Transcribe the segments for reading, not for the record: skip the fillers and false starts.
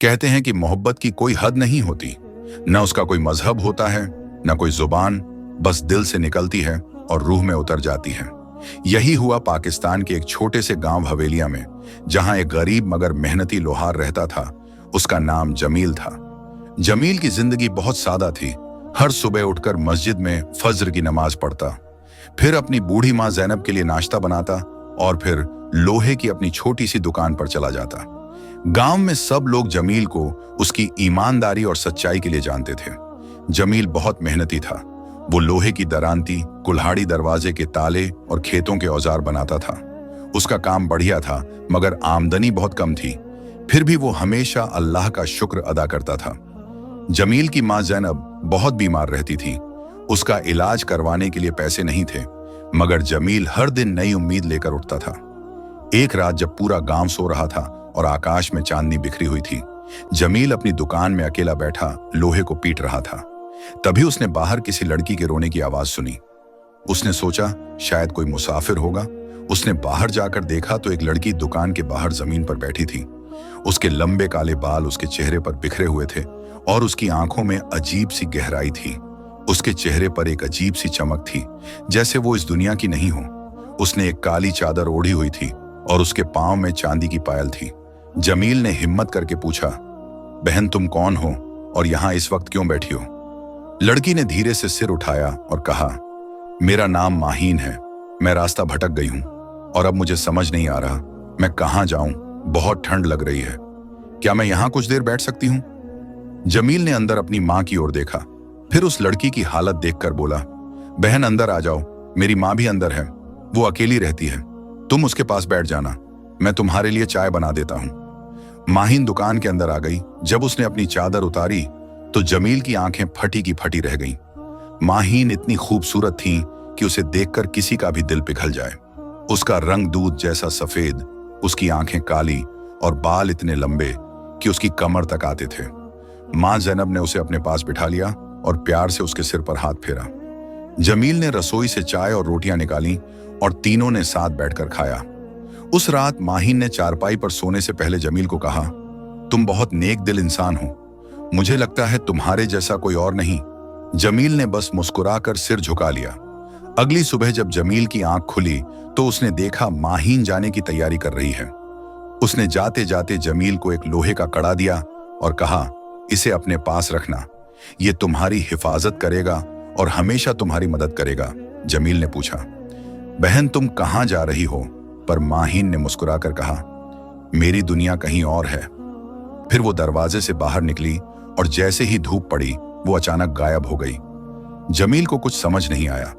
कहते हैं कि मोहब्बत की कोई हद नहीं होती, न उसका कोई मजहब होता है, न कोई जुबान, बस दिल से निकलती है और रूह में उतर जाती है। यही हुआ पाकिस्तान के एक छोटे से गांव हवेलिया में, जहां एक गरीब मगर मेहनती लोहार रहता था। उसका नाम जमील था। जमील की जिंदगी बहुत सादा थी। हर सुबह उठकर मस्जिद में फज्र की नमाज पढ़ता, फिर अपनी बूढ़ी माँ जैनब के लिए नाश्ता बनाता और फिर लोहे की अपनी छोटी सी दुकान पर चला जाता। गांव में सब लोग जमील को उसकी ईमानदारी और सच्चाई के लिए जानते थे। जमील बहुत मेहनती था। वो लोहे की दरांती, कुल्हाड़ी दरवाजे के ताले और खेतों के औजार बनाता था। उसका काम बढ़िया था, मगर आमदनी बहुत कम थी। फिर भी वो हमेशा अल्लाह का शुक्र अदा करता था। जमील की माँ जैनब बहुत बीमार रहती थी। उसका इलाज करवाने के लिए पैसे नहीं थे, मगर जमील हर दिन नई उम्मीद लेकर उठता था। एक रात जब पूरा गांव सो रहा था और आकाश में चांदनी बिखरी हुई थी, जमील अपनी दुकान में अकेला बैठा लोहे को पीट रहा था। तभी उसने बाहर किसी लड़की के रोने की आवाज सुनी। उसने सोचा शायद कोई मुसाफिर होगा। उसने बाहर जाकर देखा तो एक लड़की दुकान के बाहर जमीन पर बैठी थी। उसके लंबे काले बाल उसके चेहरे पर बिखरे हुए थे और उसकी आंखों में अजीब सी गहराई थी। उसके चेहरे पर एक अजीब सी चमक थी, जैसे वो इस दुनिया की नहीं हो। उसने एक काली चादर ओढ़ी हुई थी और उसके पांव में चांदी की पायल थी। जमील ने हिम्मत करके पूछा, बहन तुम कौन हो और यहाँ इस वक्त क्यों बैठी हो? लड़की ने धीरे से सिर उठाया और कहा, मेरा नाम माहीन है। मैं रास्ता भटक गई हूँ और अब मुझे समझ नहीं आ रहा मैं कहाँ जाऊं। बहुत ठंड लग रही है। क्या मैं यहाँ कुछ देर बैठ सकती हूँ? जमील ने अंदर अपनी माँ की ओर देखा, फिर उस लड़की की हालत देखकर बोला, बहन अंदर आ जाओ, मेरी माँ भी अंदर है। वो अकेली रहती है, तुम उसके पास बैठ जाना, मैं तुम्हारे लिए चाय बना देता हूँ। माहीन दुकान के अंदर आ गई। जब उसने अपनी चादर उतारी तो जमील की आंखें फटी की फटी रह गईं। माहीन इतनी खूबसूरत थी कि उसे देखकर किसी का भी दिल पिघल जाए। उसका रंग दूध जैसा सफेद, उसकी आंखें काली और बाल इतने लंबे कि उसकी कमर तक आते थे। माँ जैनब ने उसे अपने पास बिठा लिया और प्यार से उसके सिर पर हाथ फेरा। जमील ने रसोई से चाय और रोटियां निकाली और तीनों ने साथ बैठकर खाया। उस रात माहीन ने चारपाई पर सोने से पहले जमील को कहा, तुम बहुत नेक दिल इंसान हो, मुझे लगता है तुम्हारे जैसा कोई और नहीं। जमील ने बस मुस्कुराकर सिर झुका लिया। अगली सुबह जब जमील की आंख खुली तो उसने देखा माहीन जाने की तैयारी कर रही है। उसने जाते जाते जमील को एक लोहे का कड़ा दिया और कहा, इसे अपने पास रखना, ये तुम्हारी हिफाजत करेगा और हमेशा तुम्हारी मदद करेगा। जमील ने पूछा, बहन तुम कहाँ जा रही हो? पर माहीन ने मुस्कुराकर कहा, मेरी दुनिया कहीं और है। फिर वो दरवाजे से बाहर निकली और जैसे ही धूप पड़ी वो अचानक गायब हो गई। जमील को कुछ समझ नहीं आया।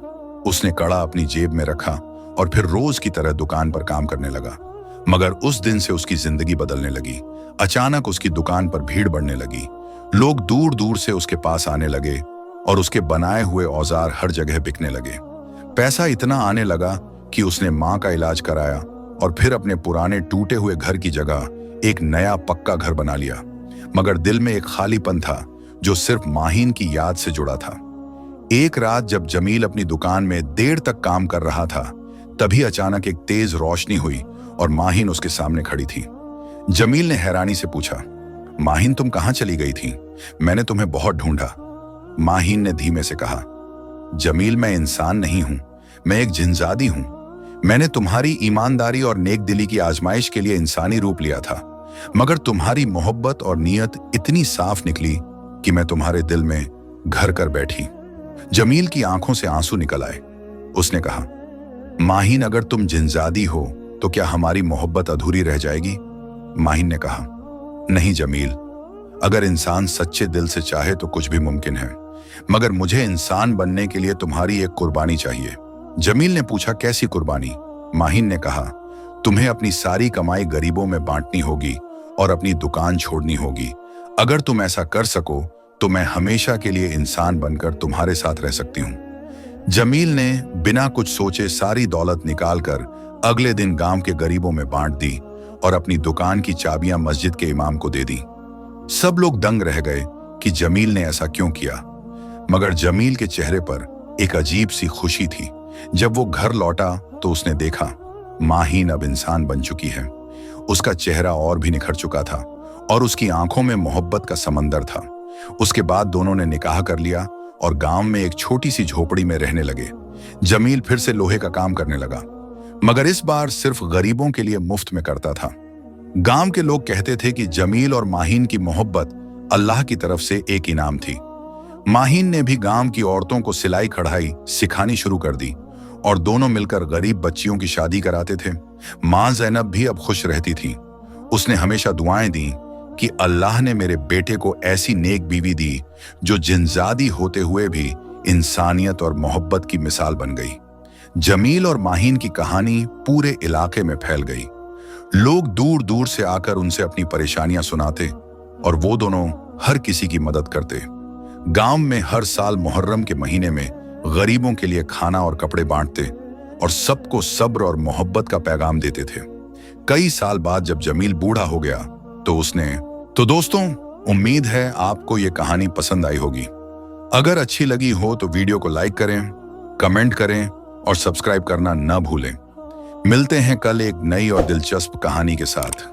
उसने कड़ा अपनी जेब में रखा और फिर रोज की तरह दुकान पर काम करने लगा। मगर उस दिन से उसकी जिंदगी बदलने लगी। अचानक उसकी दुकान पर भीड़ बढ़ने लगी। लोग दूर दूर से उसके पास आने लगे और उसके बनाए हुए औजार हर जगह बिकने लगे। पैसा इतना आने लगा कि उसने माँ का इलाज कराया और फिर अपने पुराने टूटे हुए घर की जगह एक नया पक्का घर बना लिया। मगर दिल में एक खालीपन था जो सिर्फ माहीन की याद से जुड़ा था। एक रात जब जमील अपनी दुकान में देर तक काम कर रहा था, तभी अचानक एक तेज रोशनी हुई और माहीन उसके सामने खड़ी थी। जमील ने हैरानी से पूछा, माहीन तुम कहाँ चली गई थी? मैंने तुम्हें बहुत ढूंढा। माहीन ने धीमे से कहा, जमील मैं इंसान नहीं हूं, मैं एक जिनजादी हूं। मैंने तुम्हारी ईमानदारी और नेक दिली की आजमाइश के लिए इंसानी रूप लिया था, मगर तुम्हारी मोहब्बत और नीयत इतनी साफ निकली कि मैं तुम्हारे दिल में घर कर बैठी। जमील की आंखों से आंसू निकल आए। उसने कहा, माहीन अगर तुम जिनजादी हो तो क्या हमारी मोहब्बत अधूरी रह जाएगी? माहीन ने कहा, नहीं जमील, अगर इंसान सच्चे दिल से चाहे तो कुछ भी मुमकिन है, मगर मुझे इंसान बनने के लिए तुम्हारी एक कुर्बानी चाहिए। जमील ने पूछा, कैसी कुर्बानी? माहीन ने कहा, तुम्हें अपनी सारी कमाई गरीबों में बांटनी होगी और अपनी दुकान छोड़नी होगी। अगर तुम ऐसा कर सको तो मैं हमेशा के लिए इंसान बनकर तुम्हारे साथ रह सकती हूँ। जमील ने बिना कुछ सोचे सारी दौलत निकालकर अगले दिन गांव के गरीबों में बांट दी और अपनी दुकान की चाबियां मस्जिद के इमाम को दे दी। सब लोग दंग रह गए कि जमील ने ऐसा क्यों किया, मगर जमील के चेहरे पर एक अजीब सी खुशी थी। जब वो घर लौटा तो उसने देखा माहीन अब इंसान बन चुकी है। उसका चेहरा और भी निखर चुका था और उसकी आंखों में मोहब्बत का समंदर था। उसके बाद दोनों ने निकाह कर लिया और गांव में एक छोटी सी झोपड़ी में रहने लगे। जमील फिर से लोहे का काम करने लगा, मगर इस बार सिर्फ गरीबों के लिए मुफ्त में करता था। गांव के लोग कहते थे कि जमील और माहीन की मोहब्बत अल्लाह की तरफ से एक इनाम थी। माहीन ने भी गांव की औरतों को सिलाई कढ़ाई सिखानी शुरू कर दी और दोनों मिलकर गरीब बच्चियों की शादी कराते थे। मां जैनब भी अब खुश रहती थी। उसने हमेशा दुआएं दी कि अल्लाह ने मेरे बेटे को ऐसी नेक बीवी दी जो जिनजादी होते हुए भी इंसानियत और मोहब्बत की मिसाल बन गई। जमील और माहीन की कहानी पूरे इलाके में फैल गई। लोग दूर दूर से आकर उनसे अपनी परेशानियां सुनाते और वो दोनों हर किसी की मदद करते। गांव में हर साल मुहर्रम के महीने में गरीबों के लिए खाना और कपड़े बांटते और सबको सब्र और मोहब्बत का पैगाम देते थे। कई साल बाद जब जमील बूढ़ा हो गया तो दोस्तों, उम्मीद है आपको ये कहानी पसंद आई होगी। अगर अच्छी लगी हो तो वीडियो को लाइक करें, कमेंट करें और सब्सक्राइब करना न भूलें। मिलते हैं कल एक नई और दिलचस्प कहानी के साथ।